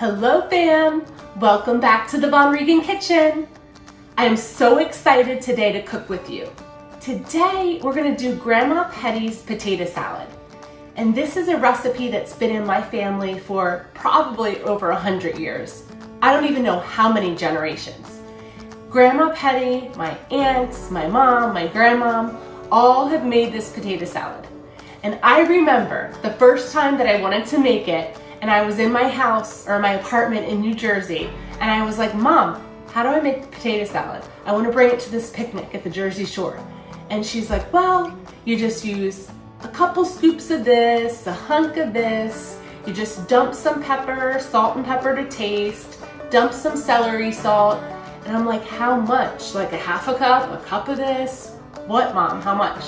Hello fam! Welcome back to the Von Regan Kitchen. I am so excited today to cook with you. Today we're going to do Grandma Pettie's potato salad. And this is a recipe that's been in my family for probably over 100 years. I don't even know how many generations. Grandma Pettie, my aunts, my mom, my grandmom, all have made this potato salad. And I remember the first time that I wanted to make it, and I was in my house or my apartment in New Jersey, and I was like, Mom, how do I make potato salad? I want to bring it to this picnic at the Jersey Shore. And she's like, well, you just use a couple scoops of this, a hunk of this, you just dump some pepper, salt and pepper to taste, dump some celery salt, and I'm like, how much? Like a half a cup of this? What, Mom, how much?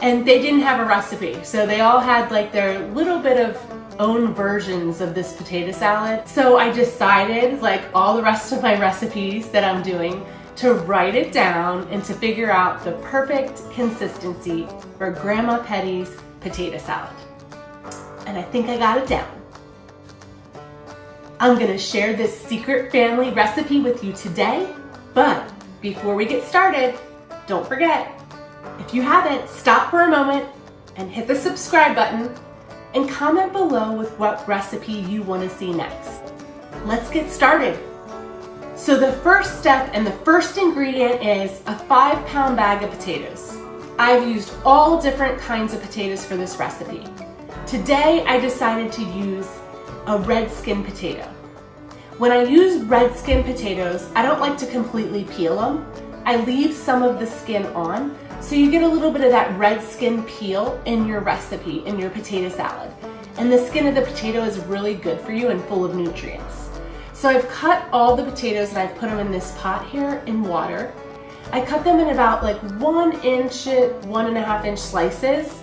And they didn't have a recipe, so they all had like their little bit of own versions of this potato salad. So I decided, like all the rest of my recipes that I'm doing, to write it down and to figure out the perfect consistency for Grandma Pettie's potato salad. And I think I got it down. I'm gonna share this secret family recipe with you today, but before we get started, don't forget, if you haven't, stop for a moment and hit the subscribe button and comment below with what recipe you want to see next. Let's get started. So the first step and the first ingredient is a 5-pound bag of potatoes. I've used all different kinds of potatoes for this recipe. Today I decided to use a red skin potato. When I use red skin potatoes, I don't like to completely peel them. I leave some of the skin on, so you get a little bit of that red skin peel in your recipe, in your potato salad. And the skin of the potato is really good for you and full of nutrients. So I've cut all the potatoes and I've put them in this pot here in water. I cut them in about like 1 inch, 1.5 inch slices,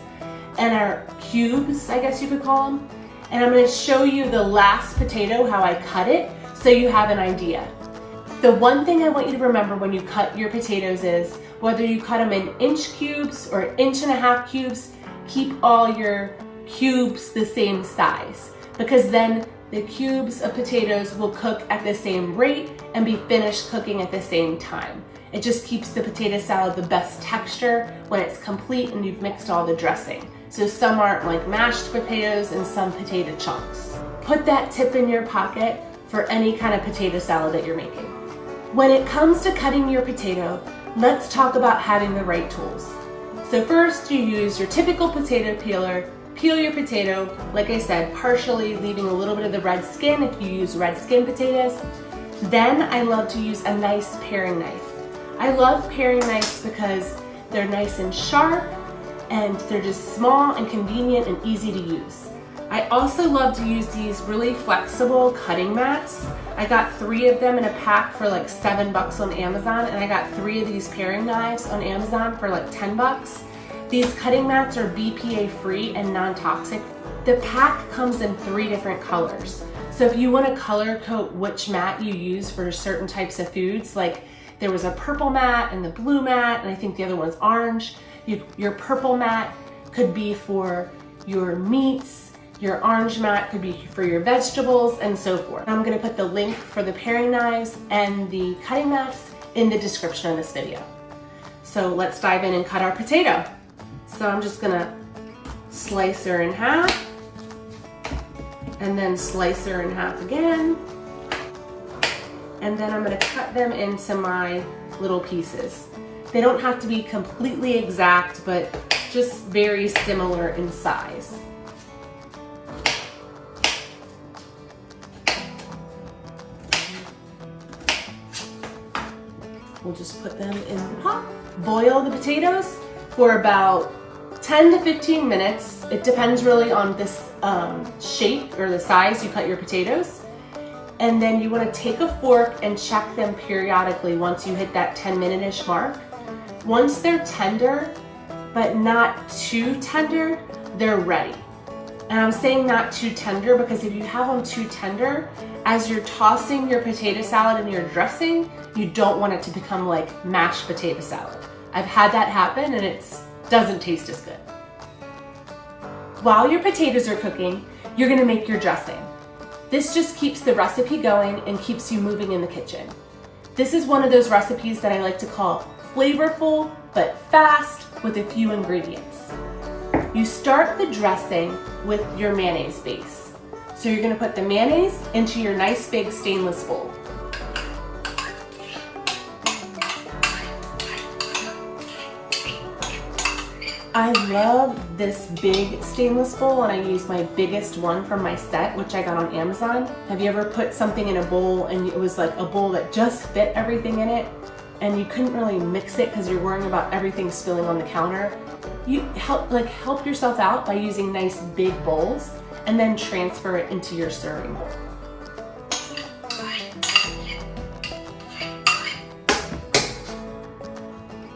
and are cubes, I guess you could call them. And I'm going to show you the last potato, how I cut it, so you have an idea. The one thing I want you to remember when you cut your potatoes is, whether you cut them in inch cubes or 1.5 inch cubes, keep all your cubes the same size, because then the cubes of potatoes will cook at the same rate and be finished cooking at the same time. It just keeps the potato salad the best texture when it's complete and you've mixed all the dressing. So some aren't like mashed potatoes and some potato chunks. Put that tip in your pocket for any kind of potato salad that you're making. When it comes to cutting your potato, let's talk about having the right tools. So first you use your typical potato peeler, peel your potato, like I said, partially leaving a little bit of the red skin if you use red skin potatoes. Then I love to use a nice paring knife. I love paring knives because they're nice and sharp and they're just small and convenient and easy to use. I also love to use these really flexible cutting mats. I got 3 of them in a pack for like $7 on Amazon, and I got 3 of these paring knives on Amazon for like $10. These cutting mats are BPA free and non-toxic. The pack comes in 3 different colors. So if you want to color code which mat you use for certain types of foods, like there was a purple mat and the blue mat, and I think the other one's orange. Your purple mat could be for your meats, your orange mat could be for your vegetables, and so forth. I'm going to put the link for the paring knives and the cutting mats in the description of this video. So let's dive in and cut our potato. So I'm just going to slice her in half, and then slice her in half again, and then I'm going to cut them into my little pieces. They don't have to be completely exact, but just very similar in size. We'll just put them in the pot. Boil the potatoes for about 10 to 15 minutes. It depends really on this shape or the size you cut your potatoes. And then you want to take a fork and check them periodically once you hit that 10-minute-ish mark. Once they're tender, but not too tender, they're ready. And I'm saying not too tender because if you have them too tender, as you're tossing your potato salad in your dressing, you don't want it to become like mashed potato salad. I've had that happen and it doesn't taste as good. While your potatoes are cooking, you're gonna make your dressing. This just keeps the recipe going and keeps you moving in the kitchen. This is one of those recipes that I like to call flavorful, but fast with a few ingredients. You start the dressing with your mayonnaise base. So you're gonna put the mayonnaise into your nice big stainless bowl. I love this big stainless bowl, and I use my biggest one from my set, which I got on Amazon. Have you ever put something in a bowl and it was like a bowl that just fit everything in it, and you couldn't really mix it because you're worrying about everything spilling on the counter? You help yourself out by using nice big bowls and then transfer it into your serving bowl.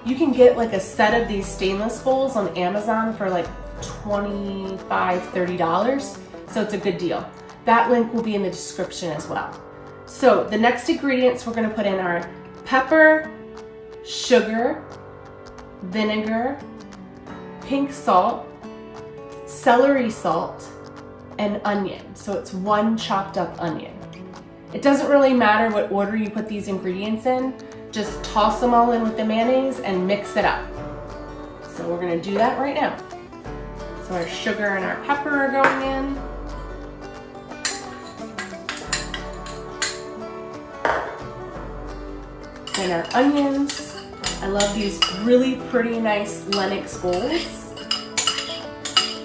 You can get like a set of these stainless bowls on Amazon for like $25, $30. So it's a good deal. That link will be in the description as well. So the next ingredients we're gonna put in are pepper, sugar, vinegar, pink salt, celery salt, and onion. So it's one chopped up onion. It doesn't really matter what order you put these ingredients in. Just toss them all in with the mayonnaise and mix it up. So we're gonna do that right now. So our sugar and our pepper are going in. And our onions. I love these really pretty nice Lennox bowls.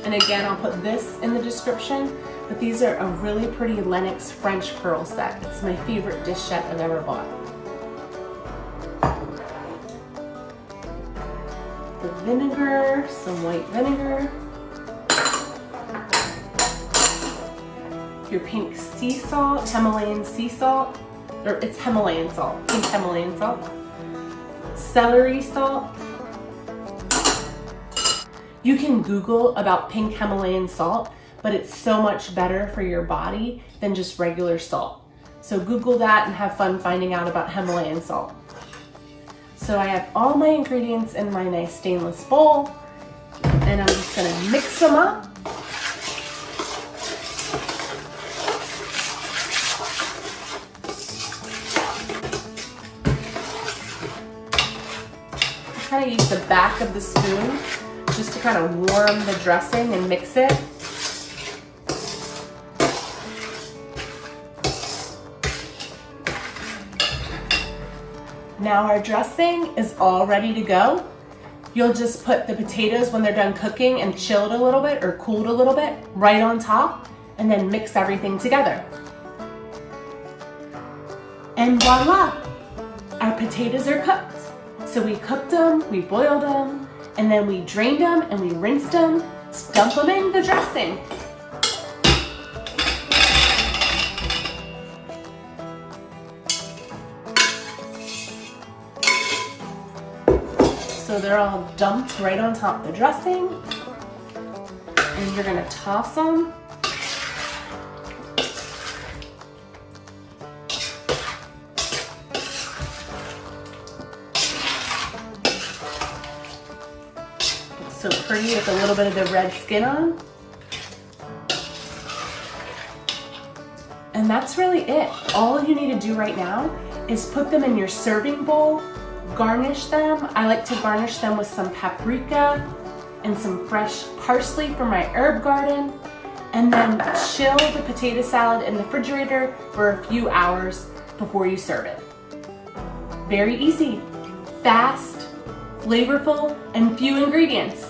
And again, I'll put this in the description, but these are a really pretty Lennox French pearl set. It's my favorite dish set I've ever bought. The vinegar, some white vinegar, your pink sea salt, Himalayan sea salt, or it's Himalayan salt, pink Himalayan salt, celery salt. You can Google about pink Himalayan salt, but it's so much better for your body than just regular salt. So Google that and have fun finding out about Himalayan salt. So I have all my ingredients in my nice stainless bowl, and I'm just gonna mix them up. I kind of use the back of the spoon just to kind of warm the dressing and mix it. Now our dressing is all ready to go. You'll just put the potatoes when they're done cooking and chilled a little bit or cooled a little bit right on top, and then mix everything together. And voila, our potatoes are cooked. So we cooked them, we boiled them, and then we drained them and we rinsed them, dump them in the dressing. So they're all dumped right on top of the dressing, and you're gonna toss them. It's so pretty with a little bit of the red skin on. And that's really it. All you need to do right now is put them in your serving bowl. Garnish them. I like to garnish them with some paprika and some fresh parsley from my herb garden, and then chill the potato salad in the refrigerator for a few hours before you serve it. Very easy, fast, flavorful, and few ingredients.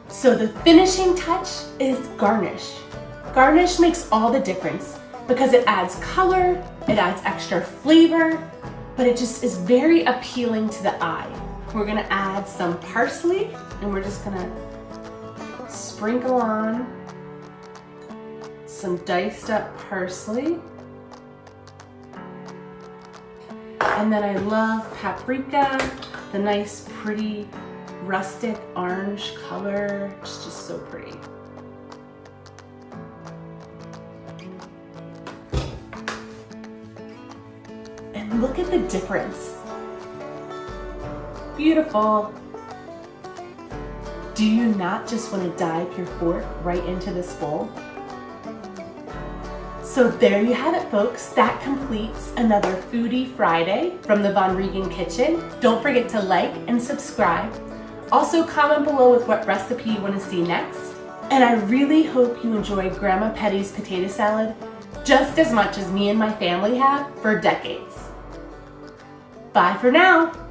So the finishing touch is garnish. Garnish makes all the difference because it adds color, it adds extra flavor, but it just is very appealing to the eye. We're gonna add some parsley, and we're just gonna sprinkle on some diced up parsley. And then I love paprika, the nice pretty rustic orange color. It's just so pretty. And look at the difference. Beautiful. Do you not just want to dive your fork right into this bowl? So there you have it, folks. That completes another Foodie Friday from the Von Regan Kitchen. Don't forget to like and subscribe. Also comment below with what recipe you want to see next. And I really hope you enjoyed Grandma Pettie's potato salad just as much as me and my family have for decades. Bye for now.